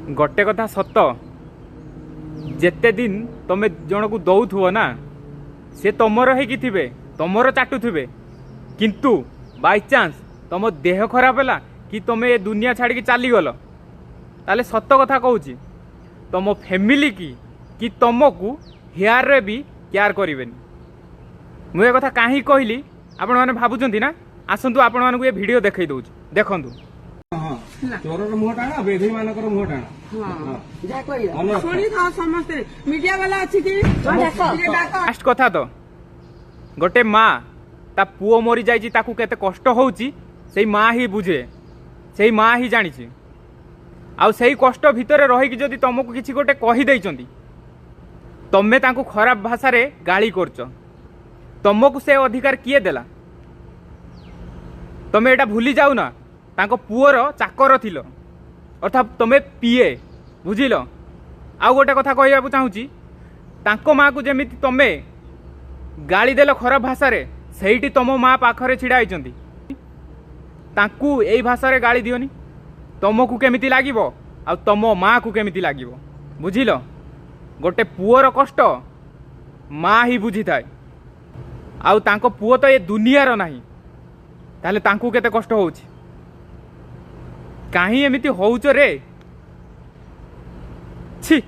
गोटे कथा सत जेते दिन तमे जन को दौथुव ना से तमर है थे तमर चाटुवे किंतु बाय चांस तुम देह खराब है कि तुम ये दुनिया छाड़ी चलीगल ताले सत कथा कहूँ तुम फैमिली कि तुमको हेयर रे भी केयर करें मुझे कथा कहीं कहली आपण मैंने भावुं ना आसतु आपण मानक ये वीडियो देखई दउछ देखंतु चोरर मुह टाणा बेधी मानकर मुह टाणा जा कहिया सुनी था समस्त मीडिया वाला अछि कि लास्ट कथा तो गोटे माँ ता पुओ मरी जाइछि ताकू केते कष्ट होउछि सेई माँ ही बुझे सेई माँ ही जानिछि आउ सेई कष्ट भितरे रही कि जदि तुमको किछि गोटे कहि दैचंती तमे तांको खराब भाषा रे गाली करछ तुमको से अधिकार किए देला तमे एटा भूली जाऊ ना तांको पुअर चाकर थिल अर्थात तमे पीए बुझिल आउ गोटे कथा कहवाक चाहूँगी तांको माँ को जेमिति तमे गाली देल खराब भाषा रे सेठी तुम माँ पाखरे छिड़ा होइचंती तांकू एई भाषा रे गाली दियोनी तुमको केमिति लागिबो आ तुम माँ को केमिति लागिबो बुझिल गोटे पुअर कष्ट माँ ही बुझी थाए आउ तांको पुओ तो ये दुनियार नाही ताले तांकू केते कष्ट होउछि काहे एमिति होउछ रे छी।